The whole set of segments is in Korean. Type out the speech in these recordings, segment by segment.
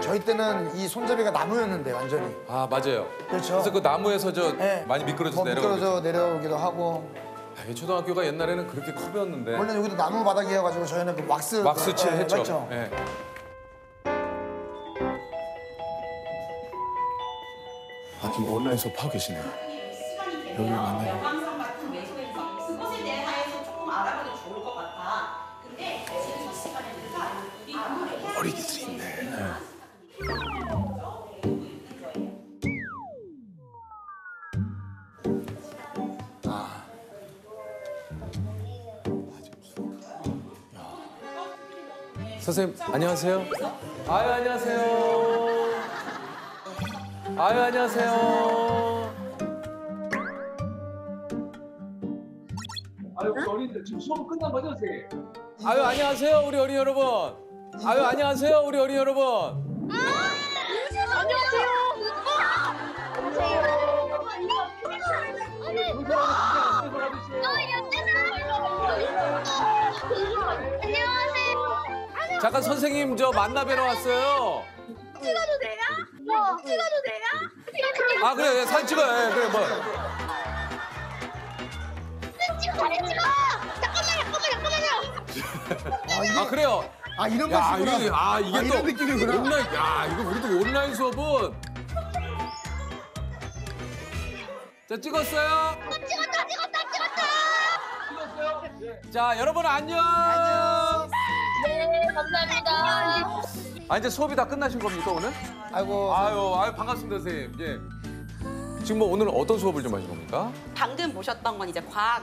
저희 때는 이 손잡이가 나무였는데 완전히. 아 맞아요. 그렇죠. 그래서 그 나무에서 저 네. 많이 미끄러져서 뭐 내려가고. 미끄러져 내려오기도 하고. 아, 초등학교가 옛날에는 그렇게 커였는데. 원래 여기도 나무 바닥이어가지고 저희는 그 왁스 칠 했죠. 맞죠? 네. 아, 지금 온라인 수업하고 계시네요. 여기 만나요. 영광성 같은 외소에서 그것에 대해서 조금 알아봐도 좋을 것 같아. 근데 지금 첫 시간에 우리가 우리 어린이들이 있네. 선생님 안녕하세요. 아유 안녕하세요. 아유 안녕하세요. 아유, 우리 어린이들 지금 수업 끝난 거죠, 선생님? 아유 안녕하세요 우리 어린이 여러분. 아유 안녕하세요 우리 어린이 여러분. 잠깐 선생님 저 만나 뵈러 왔어요. 찍어도 돼요? 찍어도 돼요? 아 그래 사진 찍어. 예, 그래 뭐. 찍어 잠깐만요. 아 그래요. 아 이런 야 것이구나. 이게 이게 이런 또 느낌이구나. 온라인. 야 이거 우리도 온라인 수업은. 자 찍었어요. 찍었다. 자 여러분 안녕. 네, 감사합니다. 아 이제 수업이 다 끝나신 겁니까 오늘? 아이고. 아유 반갑습니다 선생님. 예. 지금 뭐 오늘 어떤 수업을 좀 하신 겁니까? 방금 보셨던 건 이제 과학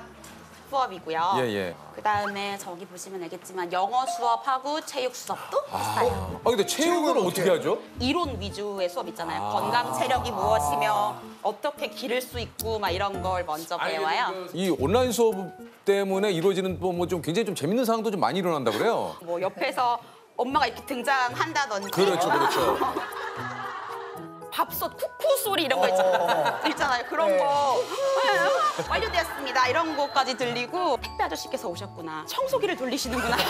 수업이고요. 예. 그다음에 저기 보시면 알겠지만 영어 수업하고 체육 수업도 있어요. 근데 체육은 어떻게 하죠? 이론 위주의 수업 있잖아요. 건강 체력이 무엇이며 어떻게 기를 수 있고 막 이런 걸 먼저 배워요. 이 온라인 수업 때문에 이루어지는 뭐 좀 굉장히 좀 재밌는 상황도 좀 많이 일어난다 그래요. 뭐 옆에서 엄마가 이렇게 등장한다든지 그렇죠. 밥솥 쿠쿠 소리 이런 거 있잖아요. 그런 거 완료되었습니다. 이런 거까지 들리고 택배 아저씨께서 오셨구나. 청소기를 돌리시는구나. 네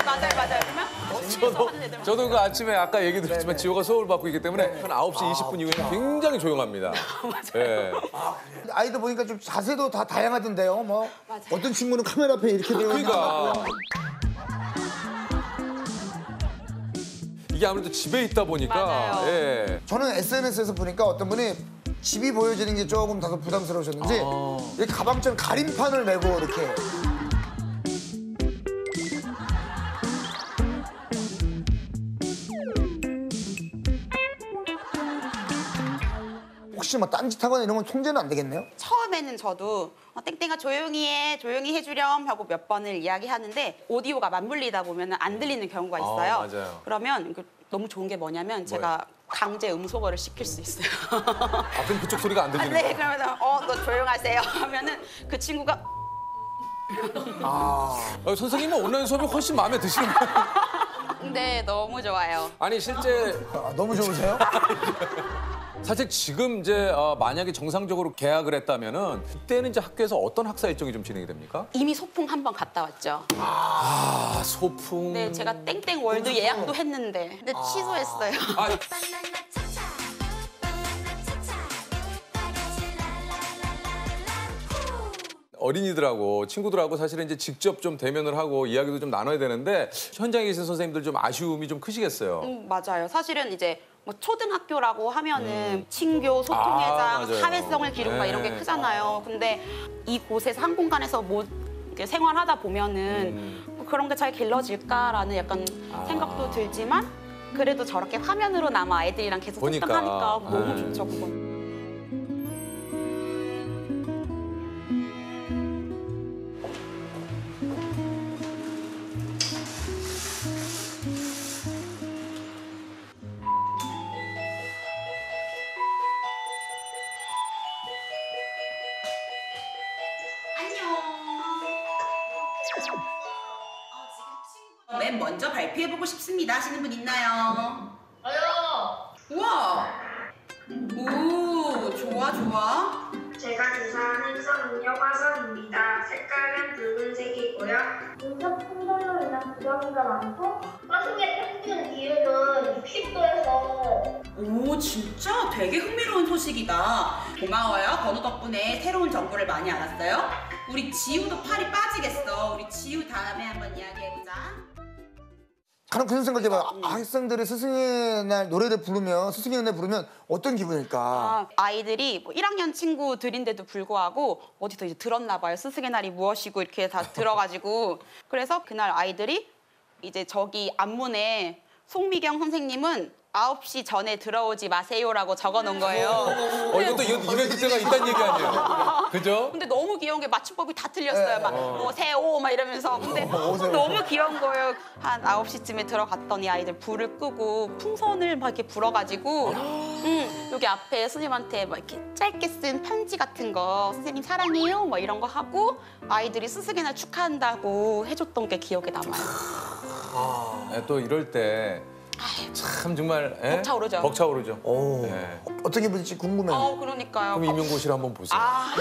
맞아요. 그러면 저도 그 아침에 아까 얘기 드렸지만 지호가 수업을 받고 있기 때문에 한 9시 20분 이후에 굉장히 조용합니다. 네. 아이들 보니까 좀 자세도 다 다양하던데요. 뭐 어떤 친구는 카메라 앞에 이렇게 들어 있는 그러니까 이게 아무래도 집에 있다 보니까 맞아요. 예. 저는 SNS에서 보니까 어떤 분이 집이 보여지는 게 조금 다소 부담스러우셨는지 이렇게 가방처럼 가림판을 메고 이렇게 혹시 뭐 딴짓하거나 이런 건 통제는 안 되겠네요? 처음에는 저도 땡땡아 조용히 해주렴 하고 몇 번을 이야기하는데 오디오가 맞물리다 보면 안 들리는 경우가 있어요. 맞아요. 그러면 너무 좋은 게 뭐냐면 제가 강제 음소거를 시킬 수 있어요. 그럼 그쪽 소리가 안 들리는 네, 그러면 너 조용하세요 하면은 그 친구가 선생님은 온라인 수업이 훨씬 마음에 드시는 거예요? 네, 너무 좋아요. 아니 실제 너무 좋으세요? 사실 지금 이제 만약에 정상적으로 개학을 했다면은 그때는 이제 학교에서 어떤 학사 일정이 좀 진행이 됩니까? 이미 소풍 한 번 갔다 왔죠. 소풍. 네, 제가 땡땡 월드 예약도 했는데 근데 취소했어요. 어린이들하고 친구들하고 사실은 이제 직접 좀 대면을 하고 이야기도 좀 나눠야 되는데 현장에 계신 선생님들 좀 아쉬움이 좀 크시겠어요. 맞아요. 사실은 이제 뭐 초등학교라고 하면은 친교, 소통회장, 맞아요. 사회성을 기르고 막 이런 게 크잖아요. 근데 이곳에서 한 공간에서 뭐 이렇게 생활하다 보면은 뭐 그런 게 잘 길러질까라는 약간 생각도 들지만 그래도 저렇게 화면으로나마 아이들이랑 계속 보니까. 소통하니까 너무 네. 좋죠, 그건. 맨 먼저 발표해보고 싶습니다 하시는 분 있나요? 저요. 우와! 오, 좋아. 제가 조사한 행성은요 화성입니다. 색깔은 붉은색이고요. 눈썹 풍선으로 인한 지방이가 많고 가슴에 펴진 이유는 60도에서 오, 진짜 되게 흥미로운 소식이다. 고마워요. 건우 덕분에 새로운 정보를 많이 알았어요. 우리 지우도 팔이 빠지겠어. 우리 지우 다음에 한번 이야기해보자. 가령 그런 생각해봐. 학생들이 스승의 날 노래를 부르면 스승의 날 부르면 어떤 기분일까? 아이들이 뭐 1학년 친구들인데도 불구하고 어디서 이제 들었나 봐요. 스승의 날이 무엇이고 이렇게 다 들어가지고. 그래서 그날 아이들이 이제 저기 앞문에 송미경 선생님은 9시 전에 들어오지 마세요라고 적어놓은 거예요. 이것도 이벤트 때가 있다는 얘기 아니에요? 그죠? 근데 너무 귀여운 게 맞춤법이 다 틀렸어요. 막 오세요 막 이러면서. 근데 너무 귀여운 거예요. 한 9시쯤에 들어갔더니 아이들 불을 끄고 풍선을 막 이렇게 불어가지고 여기 앞에 선생님한테 막 이렇게 짧게 쓴 편지 같은 거 선생님 사랑해요 막 이런 거 하고 아이들이 스승의 날 축하한다고 해줬던 게 기억에 남아요. 또 이럴 때 참 정말 벅차오르죠. 벅차오르죠. 오, 네. 어떤 기분일지 궁금해요. 그러니까요. 그럼 임용고시를 한번 보세요. 아,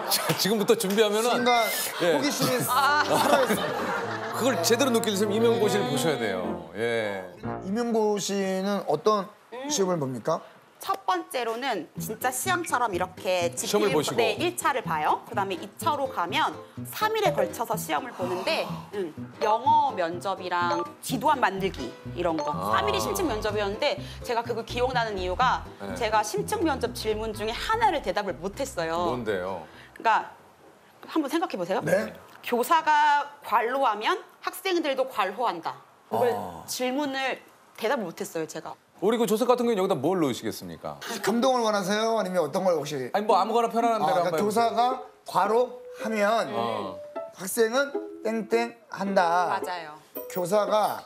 자, 지금부터 준비하면은 순간 예. 호기심이 살아있습니다. 그걸 제대로 느끼려면 임용고시를 보셔야 돼요. 예. 임용고시는 어떤 시험을 봅니까? 첫 번째로는 진짜 시험처럼 이렇게 시험을 보시고. 네, 1차를 봐요. 그다음에 2차로 가면 3일에 걸쳐서 시험을 보는데 영어 면접이랑 지도안 만들기 이런 거. 3일이 심층 면접이었는데 제가 그거 기억나는 이유가 네. 제가 심층 면접 질문 중에 하나를 대답을 못했어요. 뭔데요? 그러니까 한번 생각해 보세요. 네. 교사가 관로하면 학생들도 관호한다. 이걸 질문을 대답을 못했어요, 제가. 우리 그 조석 같은 경우는 여기다 뭘 넣으시겠습니까? 감동을 원하세요? 아니면 어떤 걸 혹시? 아니 뭐 아무거나 편안한 대로 그러니까 한번 해보세요. 교사가 과로하면 학생은 땡땡 한다. 맞아요. 교사가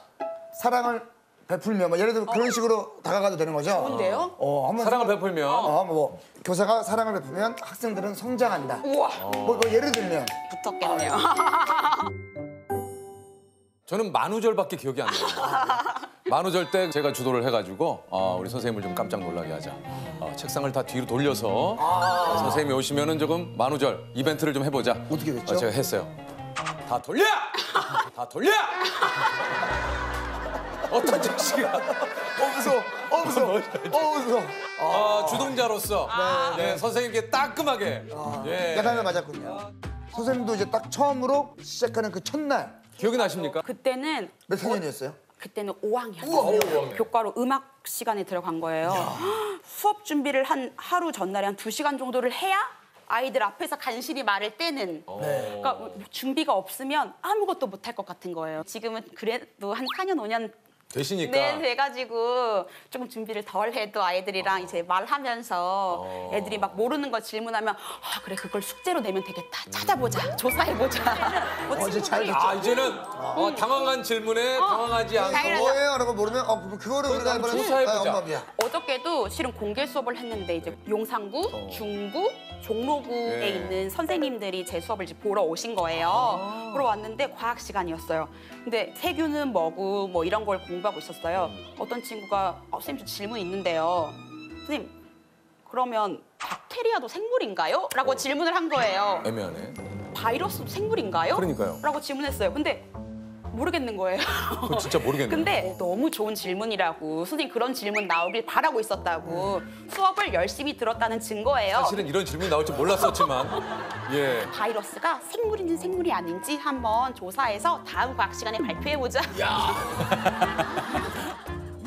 사랑을 베풀면 뭐 예를 들어 그런 식으로 다가가도 되는 거죠? 좋은데요? 한번 사랑을 생각- 베풀면 뭐 교사가 사랑을 베풀면 학생들은 성장한다. 우와, 뭐 예를 들면 붙었겠네요. 저는 만우절밖에 기억이 안 나요. 만우절 때 제가 주도를 해가지고 우리 선생님을 좀 깜짝 놀라게 하자. 책상을 다 뒤로 돌려서 선생님이 오시면은 조금 만우절 이벤트를 좀 해보자. 어떻게 됐죠? 제가 했어요. 다 돌려! 다 돌려! 어떤 자식이야? 무서워. 무서워. 주동자로서 네, 선생님께 따끔하게 예. 야단을 맞았군요. 선생님도 이제 딱 처음으로 시작하는 그 첫날 기억이 나십니까? 그때는 몇 학년이었어요? 그때는 5학년. 교과로 음악 시간에 들어간 거예요. 수업 준비를 한 하루 전날에 한 2시간 정도를 해야 아이들 앞에서 간신히 말을 떼는. 그러니까 준비가 없으면 아무것도 못할 것 같은 거예요. 지금은 그래도 한 4년, 5년 되시니까. 네, 돼가지고 조금 준비를 덜 해도 아이들이랑 이제 말하면서 애들이 막 모르는 거 질문하면 그래 그걸 숙제로 내면 되겠다. 찾아보자. 조사해보자. 뭐 이제 잘 친구들이 됐죠. 이제는 당황한 질문에 당황하지 않고 당연하죠. 뭐예요? 라고 모르면 그거를 우리가 한번 이번에 조사해보자. 엄마 미안. 어저께도 실은 공개 수업을 했는데 이제 용산구, 중구, 종로구에 예. 있는 선생님들이 제 수업을 이제 보러 오신 거예요. 보러 왔는데 과학 시간이었어요. 근데 세균은 뭐고 뭐 이런 걸 공부하고 있었어요. 어떤 친구가 선생님 저 질문 있는데요. 선생님 그러면 박테리아도 생물인가요? 라고 질문을 한 거예요. 애매하네. 바이러스도 생물인가요? 그러니까요. 라고 질문했어요. 근데 모르겠는 거예요. 그건 진짜 모르겠네요. 근데 너무 좋은 질문이라고 선생님 그런 질문 나오길 바라고 있었다고 수업을 열심히 들었다는 증거예요. 사실은 이런 질문이 나올 줄 몰랐었지만 예. 바이러스가 생물인지 생물이 아닌지 한번 조사해서 다음 과학 시간에 발표해보자.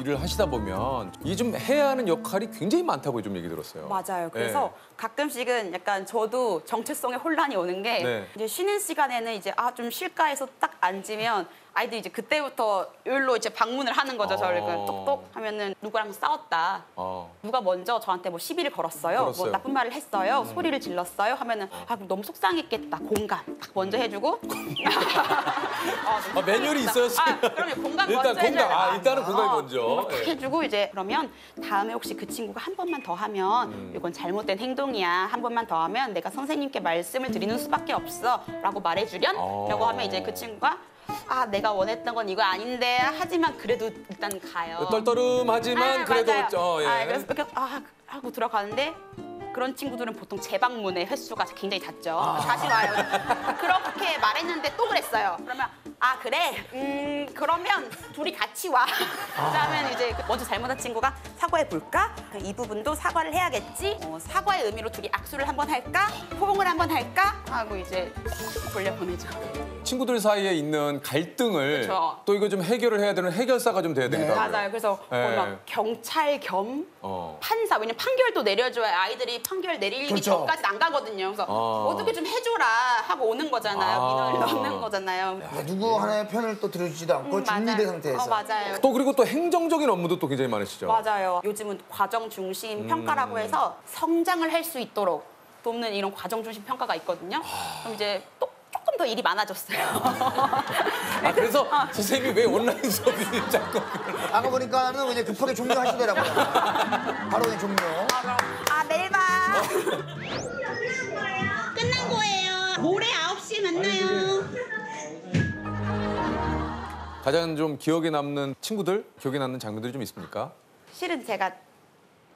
일을 하시다 보면 이 좀 해야 하는 역할이 굉장히 많다고 좀 얘기 들었어요. 맞아요. 그래서 가끔씩은 약간 저도 정체성에 혼란이 오는 게 네. 이제 쉬는 시간에는 이제 좀 쉴까 해서 딱 앉으면 아이들이 이제 그때부터 여기로 이제 방문을 하는 거죠. 저를 그냥 똑똑 하면은 누구랑 싸웠다. 누가 먼저 저한테 뭐 시비를 걸었어요. 뭐 걸었어요. 나쁜 말을 했어요. 소리를 질렀어요. 하면은 그럼 너무 속상했겠다. 공감 딱 먼저 해주고. 너무 매뉴얼이 속상했다. 있어요. 그러면 공감 일단 먼저 해줘야 공감. 돼. 일단은 공감이 먼저. 공감 딱 예. 해주고 이제 그러면 다음에 혹시 그 친구가 한 번만 더 하면 이건 잘못된 행동이야. 한 번만 더 하면 내가 선생님께 말씀을 드리는 수밖에 없어. 라고 말해주련? 라고 하면 이제 그 친구가 내가 원했던 건 이거 아닌데 하지만 그래도 일단 가요. 떨떠름하지만 그래도 맞아요. 그래서 이렇게 하고 들어가는데 그런 친구들은 보통 재방문의 횟수가 굉장히 잦죠. 다시 와요. 그렇게 말했는데 또 그랬어요. 그러면 아 그래? 그러면 둘이 같이 와. 그러면 이제 먼저 잘못한 친구가 사과해 볼까? 이 부분도 사과를 해야겠지. 사과의 의미로 둘이 악수를 한번 할까? 포옹을 한번 할까? 하고 이제 돌려보내죠. 친구들 사이에 있는 갈등을 그쵸. 또 이거 좀 해결을 해야 되는 해결사가 좀 돼야 되겠다. 맞아요. 그래서 거의 네. 막 경찰 겸 어. 판사. 왜냐면 판결도 내려줘야 아이들이 판결 내리기 그렇죠. 전까지 안 가거든요. 그래서 어떻게 좀 해줘라 하고 오는 거잖아요. 민원을 넣는 거잖아요. 누구 하나의 편을 또 들어주지도 않고 중립의 상태에서. 맞아요. 또 그리고 또 행정적인 업무도 또 굉장히 많으시죠. 맞아요. 요즘은 과정 중심 평가라고 해서 성장을 할 수 있도록 돕는 이런 과정 중심 평가가 있거든요. 그럼 이제 또 조금 더 일이 많아졌어요. 아, 그래서 선생님이 왜 온라인 수업이 자꾸. 아까 보니까는 그냥 급하게 종료하시더라고요. 바로 그냥 종료. 내일 봐. 끝난 거예요. 모레 9시에 만나요. 가장 좀 기억에 남는 친구들, 기억에 남는 장면들이 좀 있습니까? 실은 제가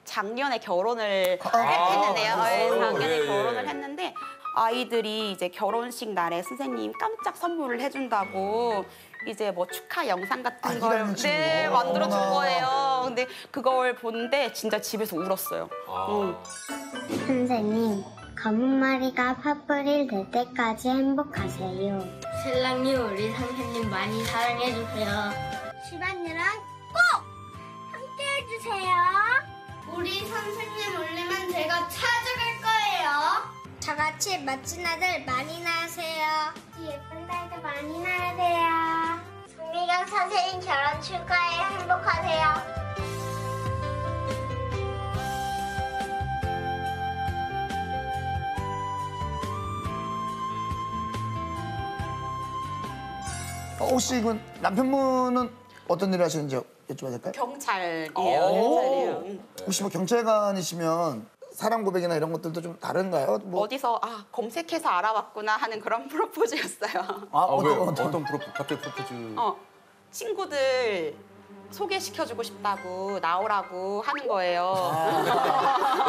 작년에 결혼을 했는데요. 네, 작년에 예, 예. 결혼을 했는데 아이들이 이제 결혼식 날에 선생님 깜짝 선물을 해준다고 이제 뭐 축하 영상 같은 걸 닮은 친구. 만들어 준 어머나. 거예요. 근데 그걸 보는데 진짜 집에서 울었어요. 선생님, 검은 머리가 팥뿌리를 될 때까지 행복하세요. 신랑님, 우리 선생님 많이 사랑해주세요. 집안일은 꼭 함께해주세요. 우리 선생님 울리면 제가 찾아갈 거예요. 저같이 멋진 아들 많이 낳으세요. 예쁜 딸도 많이 낳아야 돼요. 송미경 선생님 결혼 축하해. 행복하세요. 혹시 이건 남편분은 어떤 일을 하시는지 여쭤봐도 될까요? 경찰이에요. 경찰이에요. 혹시 뭐 경찰관이시면 사랑 고백이나 이런 것들도 좀 다른가요? 뭐 어디서 검색해서 알아봤구나 하는 그런 프로포즈였어요. 왜요? 어떤 갑자기 프로포즈? 친구들 소개시켜주고 싶다고 나오라고 하는 거예요.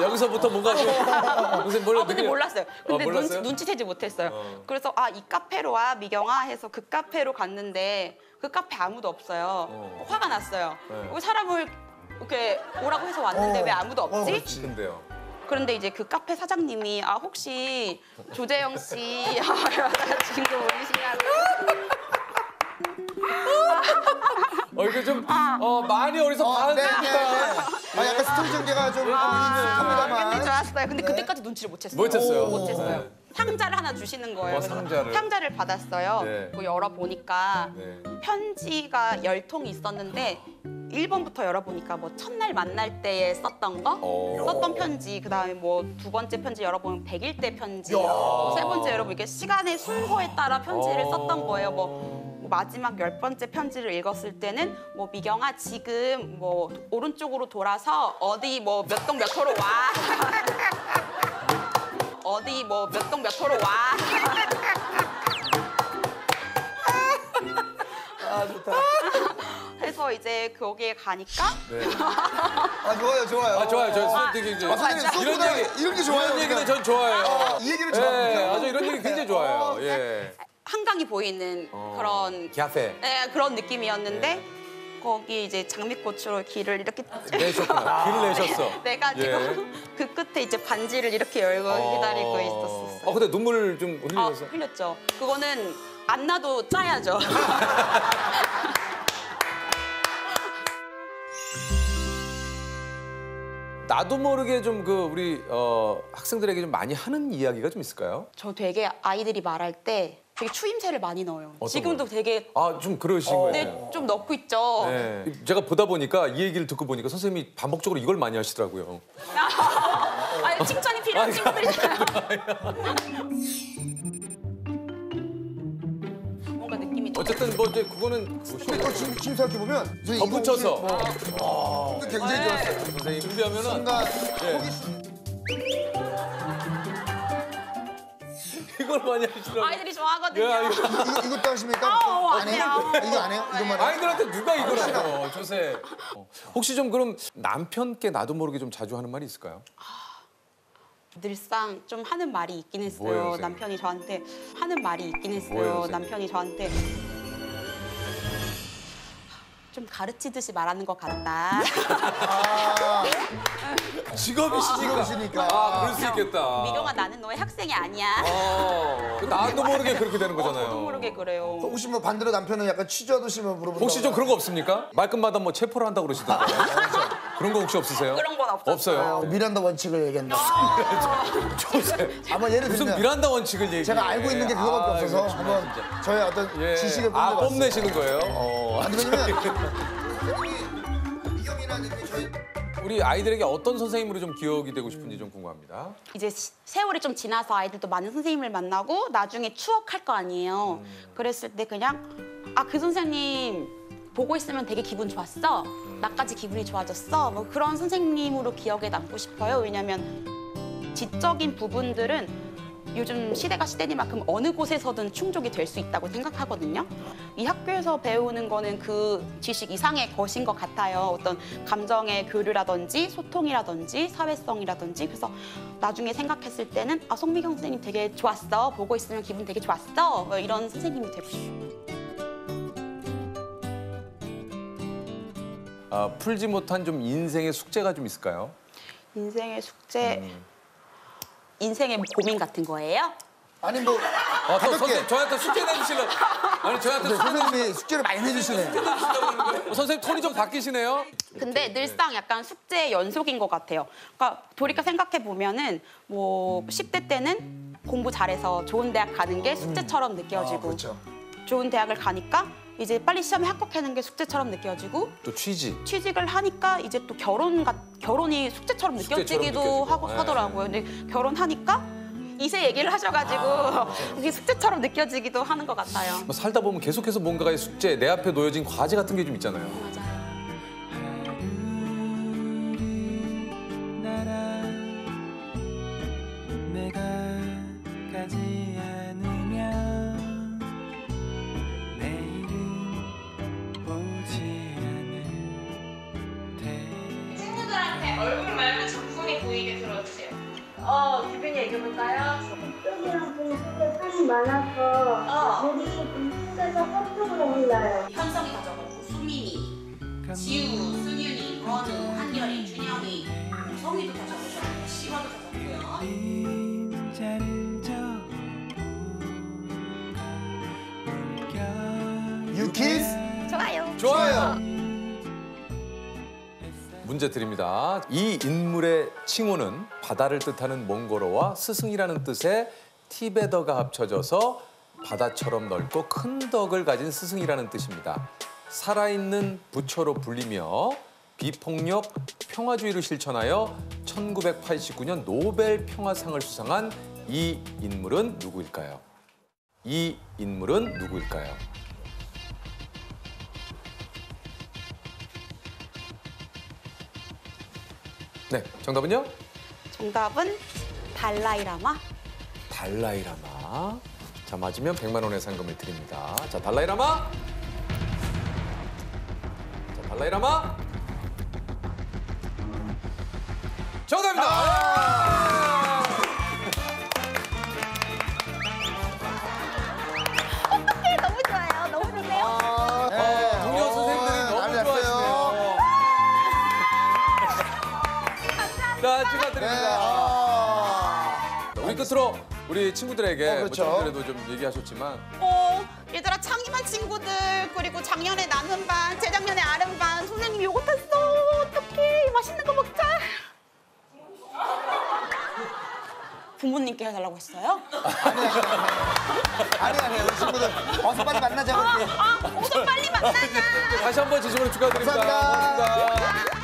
여기서부터 뭔가 좀. 선생님 몰라. 근데 몰랐어요. 근데 몰랐어요? 눈치채지 못했어요. 그래서 이 카페로 와 미경아 해서 그 카페로 갔는데 그 카페 아무도 없어요. 화가 났어요. 네. 왜 사람을 이렇게 오라고 해서 왔는데 왜 아무도 없지? 그렇지. 근데요. 그런데 이제 그 카페 사장님이 혹시 조재영 씨 여자친구 오시냐고. 이게 좀 많이 어디서 봐야 되겠다. 약간 스토리 전개가 좀 합니다만. 근데 좋았어요. 근데 그때까지 눈치를 못 챘어요. 못 챘어요? 못 챘어요. 네. 상자를 하나 주시는 거예요. 그래서 상자를? 받았어요. 네. 그거 열어보니까 네. 편지가 10통이 있었는데 1번부터 열어보니까 뭐 첫날 만날 때에 썼던 거, 썼던 편지, 그다음에 뭐 두 번째 편지 열어보면 100일 때 편지, 세 번째 열어보니까 시간의 순서에 따라 편지를 썼던 거예요. 뭐 마지막 10번째 편지를 읽었을 때는 뭐 미경아 지금 뭐 오른쪽으로 돌아서 어디 뭐 몇 동 몇 호로 와. 어디 뭐 몇 동 몇 호로 와. 좋다. 해서 이제 거기에 가니까 좋아요. 좋아요. 저 되게 이제 선생님 이런 수업보다 얘기 이런 게 좋아요. 이런 얘기는 전 좋아해요. 이 얘기를 예, 좋아합니다. 아주 이런 얘기 굉장히 좋아해요. 예. 한강이 보이는 그런 카페 그런 느낌이었는데 거기 이제 장미꽃으로 길을 이렇게 내셨구나. 길을 내셨어. 내가지고 예. 그 끝에 이제 반지를 이렇게 열고 기다리고 있었어요. 근데 눈물 좀 흘리셨어요? 흘렸죠. 그거는 안 나도 짜야죠. 나도 모르게 좀 우리 학생들에게 좀 많이 하는 이야기가 좀 있을까요? 저 되게 아이들이 말할 때 되게 추임새를 많이 넣어요. 지금도 되게 좀 그러신 거예요. 네, 좀 넣고 있죠. 네. 제가 보다 보니까 이 얘기를 듣고 보니까 선생님이 반복적으로 이걸 많이 하시더라고요. 아니, 칭찬이 필요한 친구들이잖아요. 뭔가 느낌이 어쨌든 뭐 이제 그거는 근데 또 지금 생각해보면 덧붙여서 굉장히 좋았어요. 선생님 준비하면은 순간 이걸 많이 하시더라고요. 아이들이 좋아하거든요. 야, 이것도 하십니까? 안 해요. 이거 안 해요? 이것만 해요? 아이들한테 누가 이걸 해요, 조세. 혹시 좀 그럼 남편께 나도 모르게 좀 자주 하는 말이 있을까요? 늘상 좀 하는 말이 있긴 했어요. 뭐예요, 선생님? 남편이 저한테 하는 말이 있긴 했어요. 뭐예요, 선생님? 남편이 저한테 좀 가르치듯이 말하는 것 같다. 직업이시니까. 아, 그럴 수 있겠다. 미경아, 나는 너의 학생이 아니야. 나도 모르게 그렇게 되는 거잖아요. 저도 모르게 그래요. 혹시 뭐 반대로 남편은 약간 취조하듯이 뭐 물어본다. 혹시 좀 그런 거 없습니까? 말끝마다 뭐 체포를 한다고 그러시던데. 그런 거 혹시 없으세요? 그런 건 없었어요. 없어요. 미란다 원칙을 얘기한다. 한번 예를 무슨 들면 미란다 원칙을 얘기해. 제가 알고 있는 게 그거밖에 없어서 한번 저의 어떤 예. 지식을 아, 뽐내봤어요. 뽐내시는 거예요? 아니 왜냐면 미경이라는 게 저희 우리 아이들에게 어떤 선생님으로 좀 기억이 되고 싶은지 좀 궁금합니다. 이제 세월이 좀 지나서 아이들도 많은 선생님을 만나고 나중에 추억할 거 아니에요. 그랬을 때 그냥 그 선생님 보고 있으면 되게 기분 좋았어. 나까지 기분이 좋아졌어. 뭐 그런 선생님으로 기억에 남고 싶어요. 왜냐면 지적인 부분들은 요즘 시대가 시대니만큼 어느 곳에서든 충족이 될 수 있다고 생각하거든요. 이 학교에서 배우는 거는 그 지식 이상의 것인 것 같아요. 어떤 감정의 교류라든지 소통이라든지 사회성이라든지. 그래서 나중에 생각했을 때는 송미경 선생님 되게 좋았어. 보고 있으면 기분 되게 좋았어. 이런 선생님이 되고 싶어요. 풀지 못한 좀 인생의 숙제가 좀 있을까요? 인생의 숙제, 인생의 뭐 고민 같은 거예요? 아니 뭐 선생님 저한테 숙제 내주실래요? 아니 저한테 숙제 선생님이 숙제를 많이 내주시네. 선생님 톤이 좀 바뀌시네요. 근데 늘상 약간 숙제의 연속인 것 같아요. 그러니까 돌이켜 생각해 보면은 뭐 10대 때는 공부 잘해서 좋은 대학 가는 게 숙제처럼 느껴지고 그렇죠. 좋은 대학을 가니까 이제 빨리 시험에 합격하는 게 숙제처럼 느껴지고 또 취직을 하니까 이제 또 결혼이 숙제처럼 느껴지기도 느껴지고. 하더라고요. 근데 결혼하니까 이세 얘기를 하셔가지고 이게 숙제처럼 느껴지기도 하는 것 같아요. 뭐 살다 보면 계속해서 뭔가의 숙제, 내 앞에 놓여진 과제 같은 게 좀 있잖아요. 맞아요. 내가 가지 않으면 내일은 오지 않을 테. 친구들한테 얼굴 말고 작품이 보이게 들어주세요. 대표님 얘기해볼까요? 쪽이랑 동쪽에 산이 많아서 물이 동쪽에서 서쪽으로 흘러요. 현성이 다 적었고 수민이, 지우, 승윤이, 원우, 한결이, 준영이, 성희도 다 적으셨고 시화도 적었고요. 그림자를 저 유키스 좋아요. 문제 드립니다. 이 인물의 칭호는 바다를 뜻하는 몽고로와 스승이라는 뜻의 티베더가 합쳐져서 바다처럼 넓고 큰 덕을 가진 스승이라는 뜻입니다. 살아있는 부처로 불리며 비폭력 평화주의를 실천하여 1989년 노벨 평화상을 수상한 이 인물은 누구일까요? 이 인물은 누구일까요? 네, 정답은요? 정답은 달라이라마. 달라이라마. 자, 맞으면 100만 원의 상금을 드립니다. 자, 달라이라마. 자, 달라이라마. 정답입니다. 너무 좋아요. 너무 좋네요. 동료 선생님들이 너무 좋아하시네요. 자, 축하드립니다. 우리 끝으로 우리 친구들에게 그렇죠. 뭐 전에도 좀 얘기하셨지만 얘들아 창의반 친구들 그리고 작년에 나는 반, 재작년에 아름 반 선생님 요거 탔어. 어떡해. 맛있는 거 먹자. 부모님께 해달라고 했어요? 아니 우리 친구들 어서 빨리 만나자고. 어서 빨리 만나자. 다시 한번 진심으로 축하드립니다. 감사합니다. 고맙습니다.